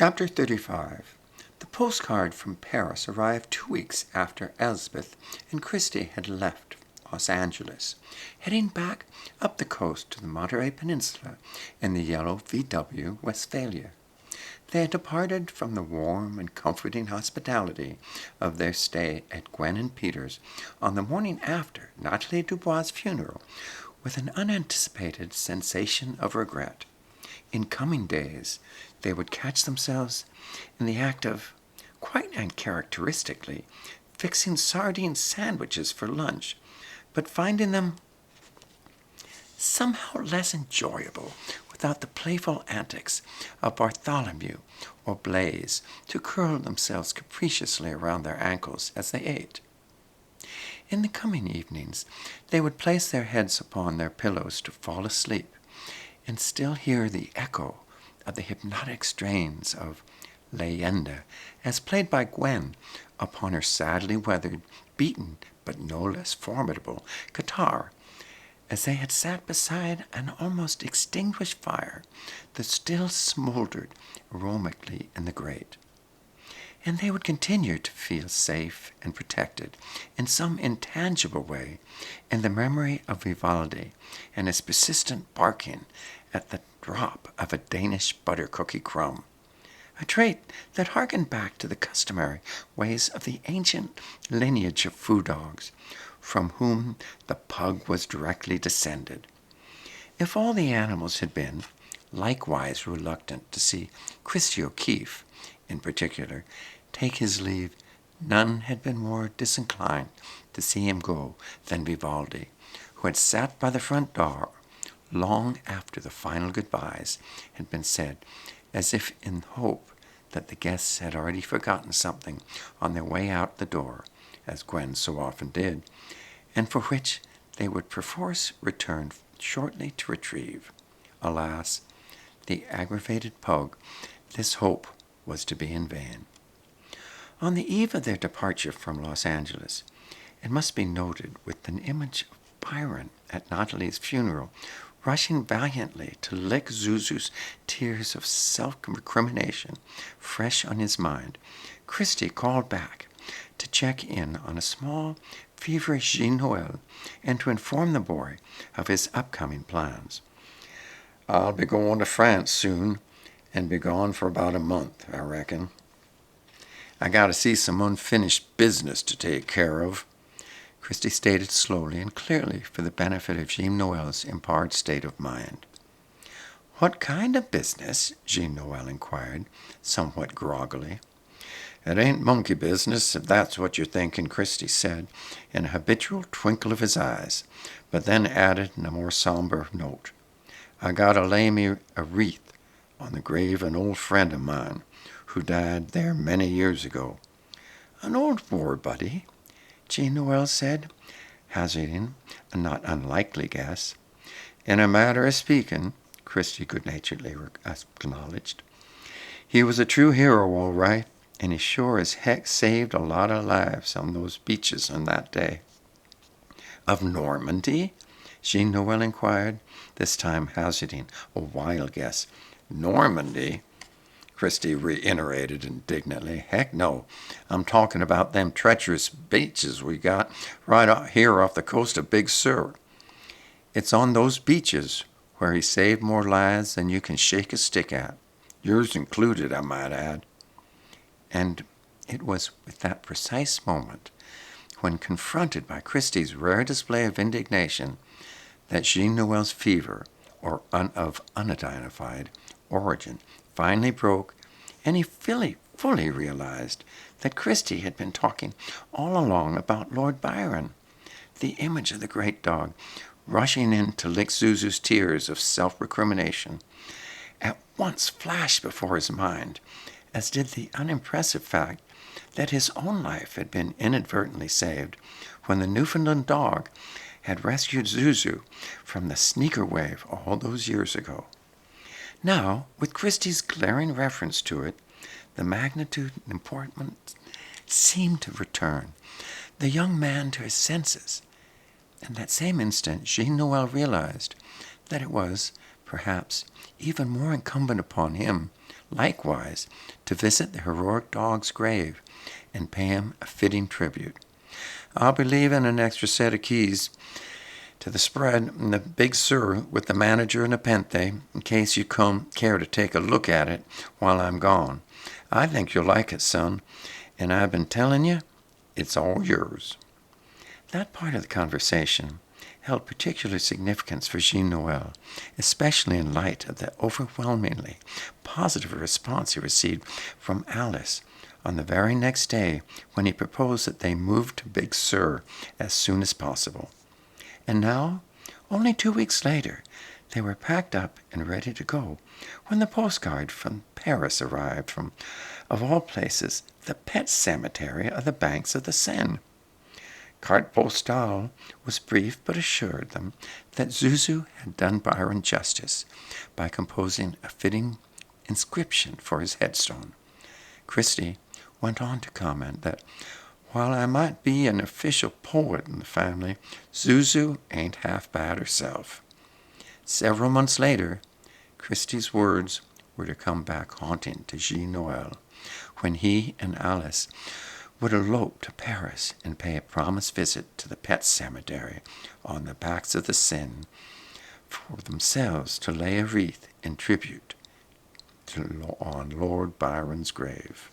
Chapter 35. The postcard from Paris arrived 2 weeks after Elspeth and Christie had left Los Angeles, heading back up the coast to the Monterey Peninsula in the yellow VW Westphalia. They had departed from the warm and comforting hospitality of their stay at Gwen and Peter's on the morning after Nathalie Dubois' funeral with an unanticipated sensation of regret. In coming days, they would catch themselves in the act of, quite uncharacteristically, fixing sardine sandwiches for lunch, but finding them somehow less enjoyable without the playful antics of Bartholomew or Blaise to curl themselves capriciously around their ankles as they ate. In the coming evenings, they would place their heads upon their pillows to fall asleep, and still hear the echo of the hypnotic strains of Leyenda, as played by Gwen upon her sadly weathered, beaten, but no less formidable guitar, as they had sat beside an almost extinguished fire that still smoldered aromatically in the grate. And they would continue to feel safe and protected in some intangible way in the memory of Vivaldi and his persistent barking at the drop of a Danish butter cookie crumb, a trait that harkened back to the customary ways of the ancient lineage of food dogs, from whom the pug was directly descended. If all the animals had been likewise reluctant to see Christie O'Keefe, in particular, take his leave, none had been more disinclined to see him go than Vivaldi, who had sat by the front door long after the final goodbyes had been said, as if in hope that the guests had already forgotten something on their way out the door, as Gwen so often did, and for which they would perforce return shortly to retrieve. Alas, the aggravated pug, this hope was to be in vain. On the eve of their departure from Los Angeles, it must be noted with an image of Byron at Nathalie's funeral, rushing valiantly to lick Zuzu's tears of self-recrimination fresh on his mind, Christie called back to check in on a small, feverish Jean Noel and to inform the boy of his upcoming plans. "I'll be going to France soon, and be gone for about a month, I reckon. I got to see some unfinished business to take care of," Christie stated slowly and clearly for the benefit of Jean Noel's impaired state of mind. "What kind of business?" Jean Noel inquired, somewhat groggily. "It ain't monkey business, if that's what you're thinking," Christie said, in a habitual twinkle of his eyes, but then added in a more somber note, "I gotta lay me a wreath on the grave of an old friend of mine who died there many years ago." "An old war buddy?" Jean Noel said, hazarding a not unlikely guess. "In a matter of speaking," Christie good-naturedly acknowledged. "He was a true hero, all right, and he sure as heck saved a lot of lives on those beaches on that day." "Of Normandy?" Jean Noel inquired, this time hazarding a wild guess. "Normandy?" Christie reiterated indignantly. "Heck no. I'm talking about them treacherous beaches we got right out here off the coast of Big Sur. It's on those beaches where he saved more lives than you can shake a stick at. Yours included, I might add." And it was with that precise moment, when confronted by Christie's rare display of indignation, that Jean Noel's fever, or of unidentified origin, finally broke, and he fully realized that Christie had been talking all along about Lord Byron. The image of the great dog, rushing in to lick Zuzu's tears of self-recrimination, at once flashed before his mind, as did the unimpressive fact that his own life had been inadvertently saved when the Newfoundland dog had rescued Zuzu from the sneaker wave all those years ago. Now, with Christie's glaring reference to it, the magnitude and importance seemed to return, the young man to his senses. In that same instant, Jean Noel realized that it was, perhaps, even more incumbent upon him, likewise to visit the heroic dog's grave and pay him a fitting tribute. I'll be leaving an extra set of keys to the spread in the Big Sur with the manager and Nepenthe in case you care to take a look at it while I'm gone. I think you'll like it, son, and I've been telling you, it's all yours. That part of the conversation held particular significance for Jean Noel, especially in light of the overwhelmingly positive response he received from Alice on the very next day when he proposed that they move to Big Sur as soon as possible. And now, only 2 weeks later, they were packed up and ready to go when the postcard from Paris arrived from, of all places, the pet cemetery of the banks of the Seine. Carte postale was brief but assured them that Zuzu had done Byron justice by composing a fitting inscription for his headstone. Christie went on to comment that while I might be an official poet in the family, Zuzu ain't half bad herself. Several months later, Christie's words were to come back haunting to Jean Noel when he and Alice would elope to Paris and pay a promised visit to the pet cemetery on the banks of the Seine for themselves to lay a wreath in tribute on Lord Byron's grave.